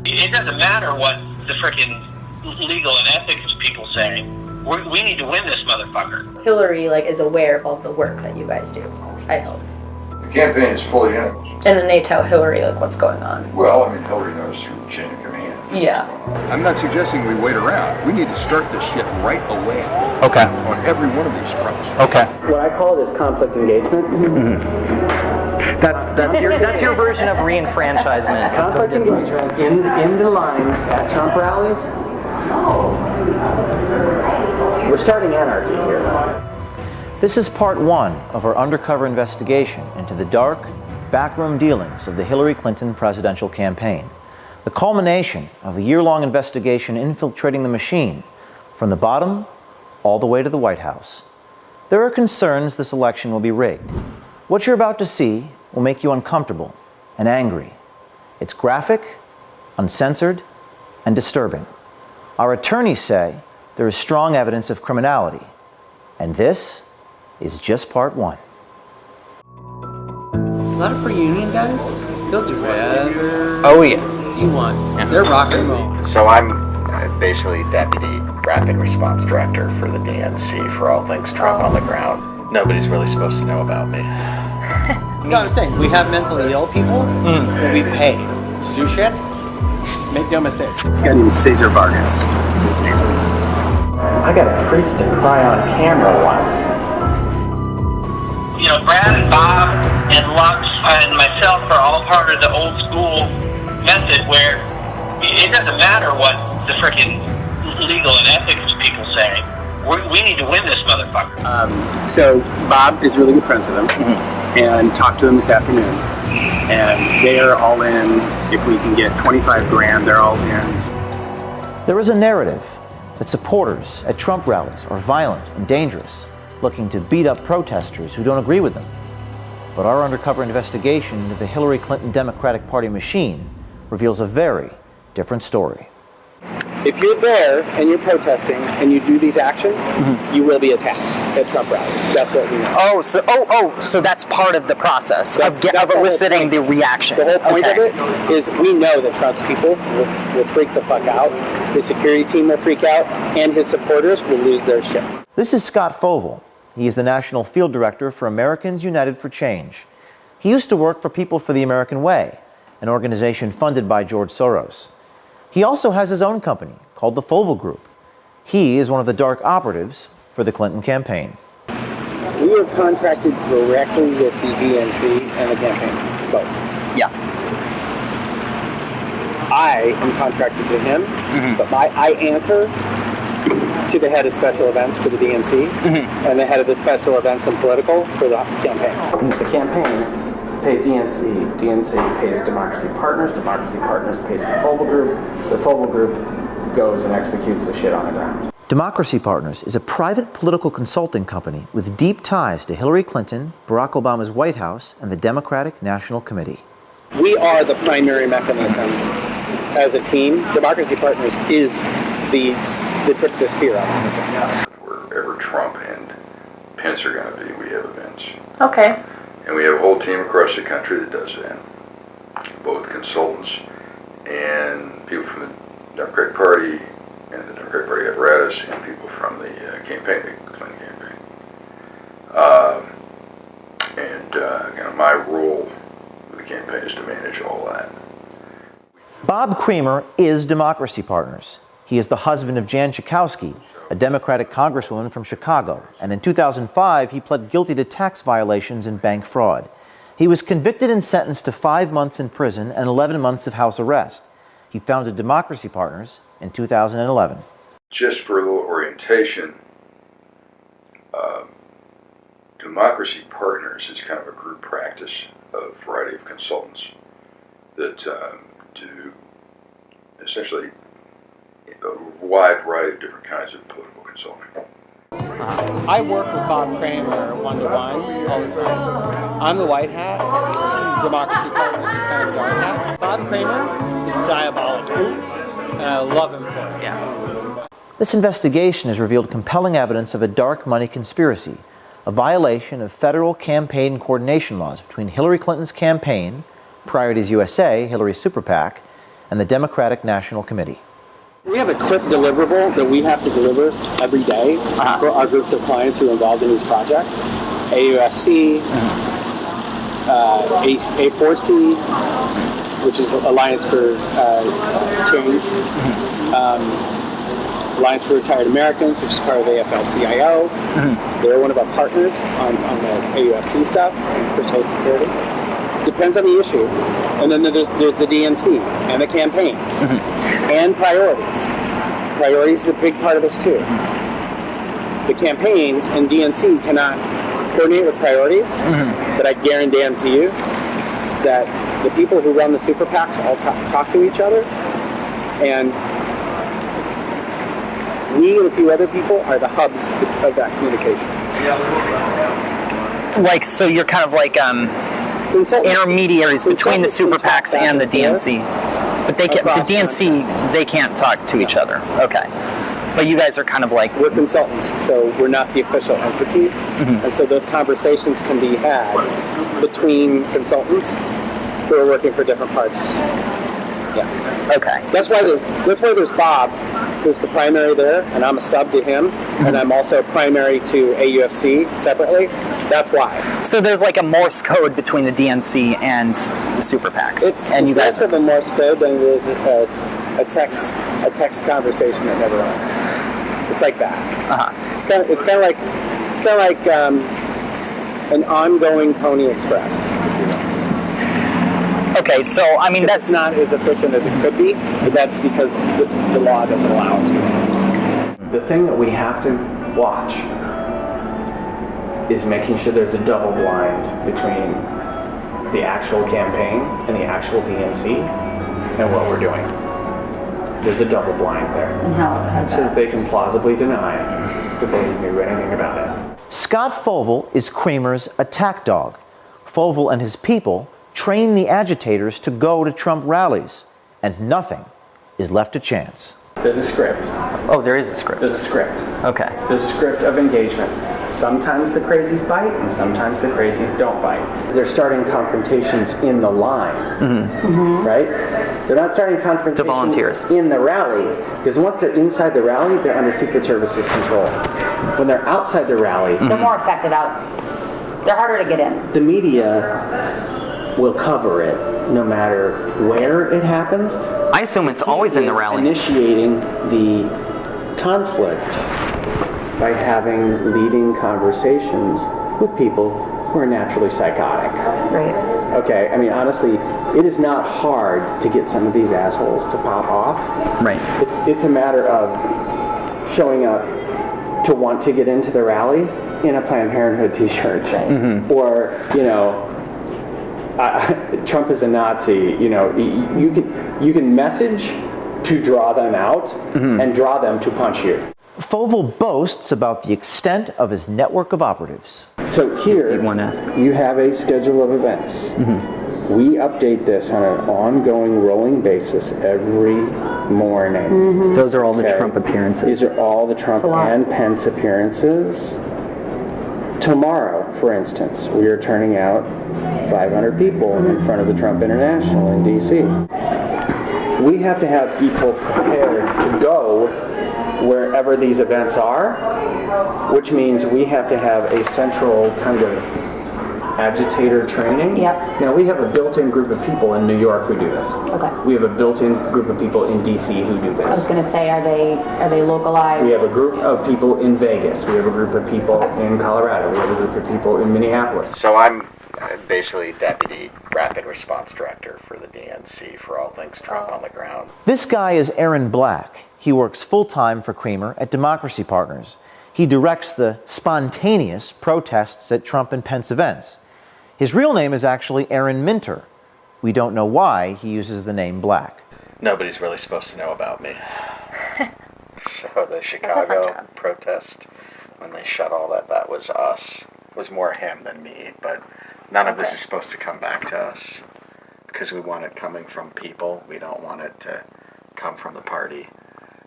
It doesn't matter what the frickin' legal and ethics people say. We need to win this motherfucker. Hillary is aware of all the work that you guys do, I hope. The campaign is fully innocent. And then they tell Hillary what's going on. Well, I mean, Hillary knows through the chain of command. Yeah. I'm not suggesting we wait around. We need to start this shit right away. Okay. On every one of these fronts. Okay. What I call is conflict engagement. That's your version of reenfranchisement. Conflict engagement in the lines at Trump rallies. We're starting anarchy here. This is part one of our undercover investigation into the dark, backroom dealings of the Hillary Clinton presidential campaign. The culmination of a year-long investigation infiltrating the machine from the bottom all the way to the White House. There are concerns this election will be rigged. What you're about to see will make you uncomfortable and angry. It's graphic, uncensored, and disturbing. Our attorneys say there is strong evidence of criminality, and this is just part one. A lot of pre-union guys? They'll do whatever Oh yeah. you want. Yeah. They're rock and roll. So I'm basically Deputy Rapid Response Director for the DNC for all things Trump on the ground. Nobody's really supposed to know about me. You know what I'm saying? We have mentally ill people that we pay to do shit. Make no mistake. This guy named Cesar Vargas is his name. I got a priest to cry on camera once. You know, Brad and Bob and Lux and myself are all part of the old school method where it doesn't matter what the frickin' legal and ethics people say. We need to win this motherfucker. So Bob is really good friends with him, and talked to him this afternoon. And they are all in. If we can get 25 grand, they're all in. There is a narrative that supporters at Trump rallies are violent and dangerous, looking to beat up protesters who don't agree with them. But our undercover investigation into the Hillary Clinton Democratic Party machine reveals a very different story. If you're there and you're protesting and you do these actions, you will be attacked at Trump rallies. That's what we know. So that's part of the process of the eliciting the reaction. The whole point of it is we know that Trump's people will freak the fuck out. His security team will freak out, and his supporters will lose their shit. This is Scott Fovel. He is the National Field Director for Americans United for Change. He used to work for People for the American Way, an organization funded by George Soros. He also has his own company called the Fovel Group. He is one of the dark operatives for the Clinton campaign. We are contracted directly with the DNC and the campaign, both. Yeah. I am contracted to him, but I answer to the head of special events for the DNC and the head of the special events and political for the campaign. The campaign pays DNC, DNC pays Democracy Partners pays the Fovel Group, the Fovel Group goes and executes the shit on the ground. Democracy Partners is a private political consulting company with deep ties to Hillary Clinton, Barack Obama's White House, and the Democratic National Committee. We are the primary mechanism as a team. Democracy Partners is the tip of the spear on this. Wherever Trump and Pence are going to be, we have events. Okay. And we have a whole team across the country that does that. Both consultants and people from the Democratic Party and the Democratic Party apparatus and people from the campaign, the Clinton campaign. My role with the campaign is to manage all that. Bob Creamer is Democracy Partners. He is the husband of Jan Schakowsky, a Democratic congresswoman from Chicago, and in 2005 he pled guilty to tax violations and bank fraud. He was convicted and sentenced to 5 months in prison and 11 months of house arrest. He founded Democracy Partners in 2011. Just for a little orientation, Democracy Partners is kind of a group practice of a variety of consultants that do essentially a wide variety of different kinds of political consulting. I work with Bob Creamer one-to-one all the time. I'm the white hat. Democracy Partners is kind of the dark hat. Bob Creamer is diabolical, and I love him for it. Yeah. This investigation has revealed compelling evidence of a dark money conspiracy, a violation of federal campaign coordination laws between Hillary Clinton's campaign, Priorities USA, Hillary's super PAC, and the Democratic National Committee. We have a clip deliverable that we have to deliver every day for our groups of clients who are involved in these projects. AUFC, A4C, which is Alliance for Change, Alliance for Retired Americans, which is part of AFL-CIO. They're one of our partners on the AUFC stuff, for Social Security. Depends on the issue. And then there's the DNC and the campaigns and priorities. Priorities is a big part of this too. The campaigns and DNC cannot coordinate with priorities, but I guarantee you that the people who run the super PACs all talk to each other, and we and a few other people are the hubs of that communication. Like, so you're kind of like intermediaries between the super PACs and the DNC. But the DNC, they can't talk to each other. Okay. But you guys are kind of like... We're consultants, so we're not the official entity. And so those conversations can be had between consultants who are working for different parts. Yeah. Okay. That's why there's Bob, who's the primary there, and I'm a sub to him, and I'm also primary to AUFC separately. That's why. So there's like a Morse code between the DNC and the super PACs. It's less of a Morse code than it is a text conversation that never ends. It's like that. It's kind of like an ongoing Pony Express. Okay, so I mean that's not as efficient as it could be, but that's because the law doesn't allow it to. The thing that we have to watch is making sure there's a double blind between the actual campaign and the actual DNC and what we're doing. There's a double blind there. So that they can plausibly deny that they knew anything about it. Scott Fovel is Kramer's attack dog. Fovel and his people train the agitators to go to Trump rallies, and nothing is left to chance. There's a script. Oh, there is a script. There's a script. Okay. There's a script of engagement. Sometimes the crazies bite, and sometimes the crazies don't bite. They're starting confrontations in the line, right? They're not starting confrontations to volunteers in the rally, because once they're inside the rally, they're under Secret Service's control. When they're outside the rally, they're more effective out. They're harder to get in. The media will cover it no matter where it happens. I assume it's always in the rally. Initiating the conflict by having leading conversations with people who are naturally psychotic. Right. Okay, I mean, honestly, it is not hard to get some of these assholes to pop off. Right. It's a matter of showing up to want to get into the rally in a Planned Parenthood t-shirt. Or, you know, Trump is a Nazi. You know, you can message to draw them out and draw them to punch you. Fovel boasts about the extent of his network of operatives. So here, you have a schedule of events. We update this on an ongoing, rolling basis every morning. Those are all the Trump appearances. These are all the Trump and Pence appearances. Tomorrow, for instance, we are turning out 500 people in front of the Trump International in D.C. We have to have people prepared to go wherever these events are, which means we have to have a central kind of agitator training. Yep. Now, we have a built-in group of people in New York who do this. Okay. We have a built-in group of people in D.C. who do this. I was going to say, are they localized? We have a group of people in Vegas. We have a group of people in Colorado. We have a group of people in Minneapolis. So I'm basically Deputy Rapid Response Director for the DNC for all things Trump on the ground. This guy is Aaron Black. He works full-time for Kramer at Democracy Partners. He directs the spontaneous protests at Trump and Pence events. His real name is actually Aaron Minter. We don't know why he uses the name Black. Nobody's really supposed to know about me. So the Chicago protest, when they shut all that was us. It was more him than me, but none of this is supposed to come back to us because we want it coming from people. We don't want it to come from the party.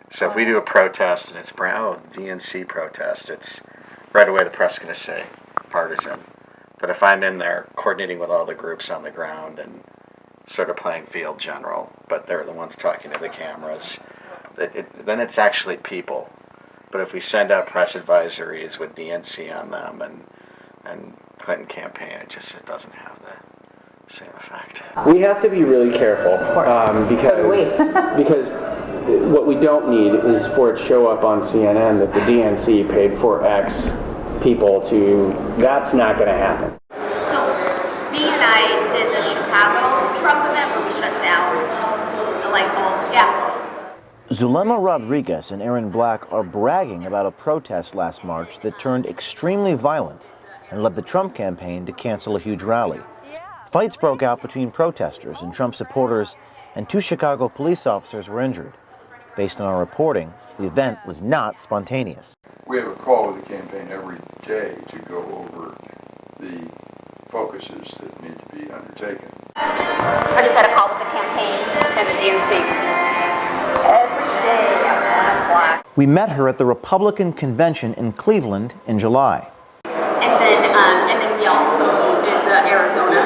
So if we do a protest and it's DNC protest, it's right away the press is going to say partisan. But if I'm in there coordinating with all the groups on the ground and sort of playing field general, but they're the ones talking to the cameras. Then it's actually people. But if we send out press advisories with DNC on them and Clinton campaign, it doesn't have the same effect. We have to be really careful because what we don't need is for it to show up on CNN that the DNC paid for X people to. That's not going to happen. So me and I did the Chicago Trump event where we shut down the light bulbs. Yeah. Zulema Rodriguez and Aaron Black are bragging about a protest last March that turned extremely violent and led the Trump campaign to cancel a huge rally. Fights broke out between protesters and Trump supporters, and 2 Chicago police officers were injured. Based on our reporting, the event was not spontaneous. We have a call with the campaign every day to go over the focuses that need to be undertaken. I just had a call with the campaign and the DNC. Every day at 1 o'clock. We met her at the Republican convention in Cleveland in July. And then we also did the Arizona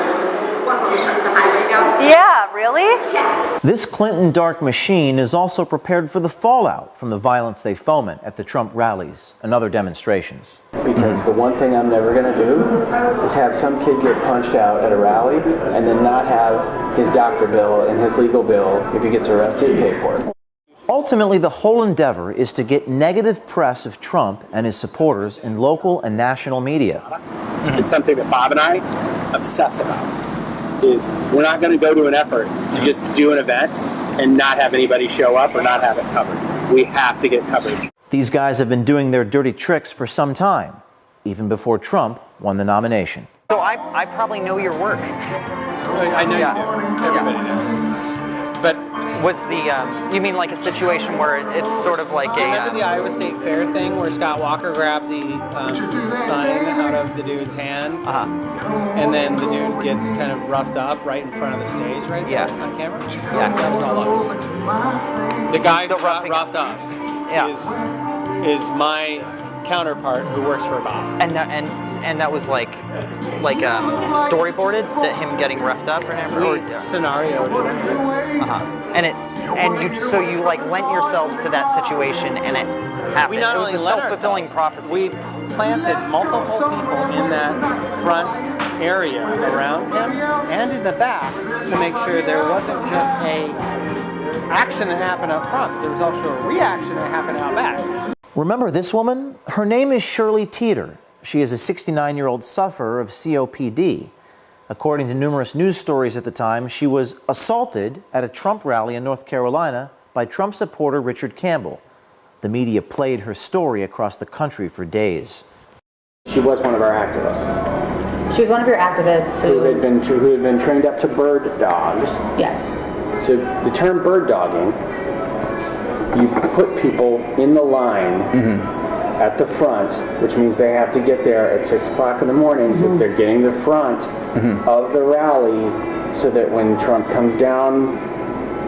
one where we shut the highway down. Yeah, really? Yeah. This Clinton dark machine is also prepared for the fallout from the violence they foment at the Trump rallies and other demonstrations. Because the one thing I'm never going to do is have some kid get punched out at a rally and then not have his doctor bill and his legal bill, if he gets arrested, pay for it. Ultimately, the whole endeavor is to get negative press of Trump and his supporters in local and national media. It's something that Bob and I obsess about, is we're not going to go to an effort to just do an event and not have anybody show up or not have it covered. We have to get coverage. These guys have been doing their dirty tricks for some time, even before Trump won the nomination. So I probably know your work. I know you do. Everybody knows. But was the you mean like a situation where it's sort of like remember the Iowa State Fair thing where Scott Walker grabbed the sign out of the dude's hand, and then the dude gets kind of roughed up right in front of the stage, right there on camera? Yeah, that was all us. The guy who got roughed up is my counterpart who works for Bob. And that was like storyboarded, that him getting roughed up or whatever. Scenarioed it. So you like lent yourselves to that situation, and it happened. It was a self-fulfilling prophecy. We planted multiple people in that front area around him and in the back to make sure there wasn't just a action that happened up front. There was also a reaction that happened out back. Remember this woman? Her name is Shirley Teeter. She is a 69-year-old sufferer of COPD. According to numerous news stories at the time, she was assaulted at a Trump rally in North Carolina by Trump supporter Richard Campbell. The media played her story across the country for days. She was one of our activists. She was one of your activists who had been trained up to bird dogs. Yes. So the term bird dogging, you put people in the line at the front, which means they have to get there at 6 o'clock in the morning, so they're getting the front of the rally, so that when Trump comes down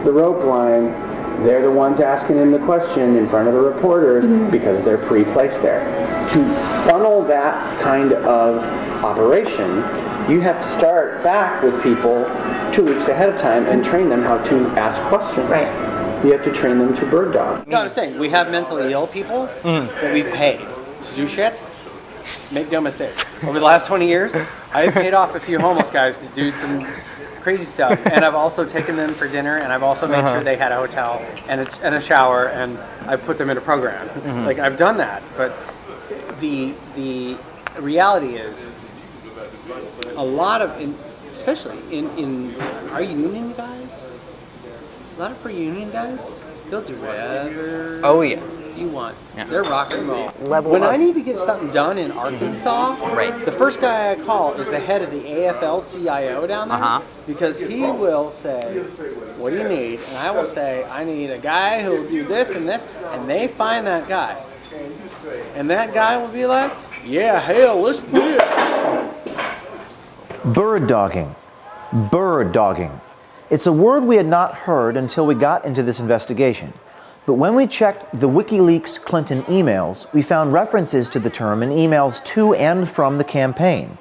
the rope line, they're the ones asking him the question in front of the reporters because they're pre-placed there. To funnel that kind of operation, you have to start back with people 2 weeks ahead of time and train them how to ask questions. Right. You have to train them to bird dog. No, I'm saying, we have mentally ill people that we pay to do shit. Make no mistake. Over the last 20 years, I've paid off a few homeless guys to do some crazy stuff, and I've also taken them for dinner, and I've also made sure they had a hotel and a shower, and I put them in a program. Like, I've done that, but the reality is, a lot of, especially in our union guys, a lot of union guys, they'll do whatever you want. Yeah. They're rock and roll. When I need to get something done in Arkansas, the first guy I call is the head of the AFL-CIO down there, because he will say, what do you need? And I will say, I need a guy who will do this and this, and they find that guy. And that guy will be like, yeah, hell, let's do it. Bird dogging. Bird dogging. It's a word we had not heard until we got into this investigation. But when we checked the WikiLeaks Clinton emails, we found references to the term in emails to and from the campaign.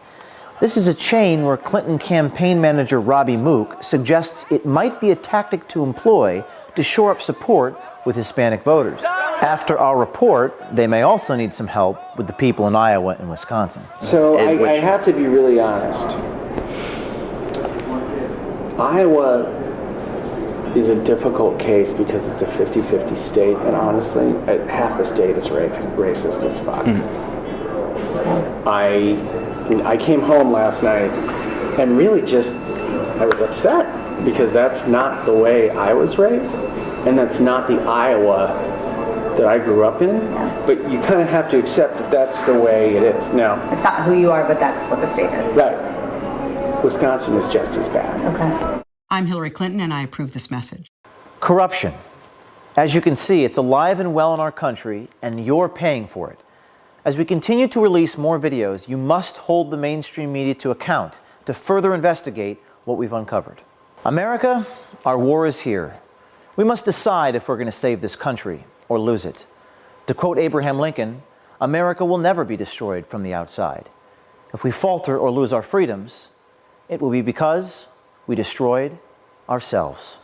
This is a chain where Clinton campaign manager Robbie Mook suggests it might be a tactic to employ to shore up support with Hispanic voters. After our report, they may also need some help with the people in Iowa and Wisconsin. So I have to be really honest. Iowa is a difficult case because it's a 50-50 state, and honestly, half the state is racist as fuck. I came home last night and really I was upset because that's not the way I was raised, and that's not the Iowa that I grew up in, but you kind of have to accept that that's the way it is. Now, It's not who you are, but that's what the state is. right, Wisconsin is just as bad. Okay. I'm Hillary Clinton, and I approve this message. Corruption. As you can see, it's alive and well in our country, and you're paying for it. As we continue to release more videos, you must hold the mainstream media to account to further investigate what we've uncovered. America, our war is here. We must decide if we're going to save this country or lose it. To quote Abraham Lincoln, America will never be destroyed from the outside. If we falter or lose our freedoms, it will be because we destroyed ourselves.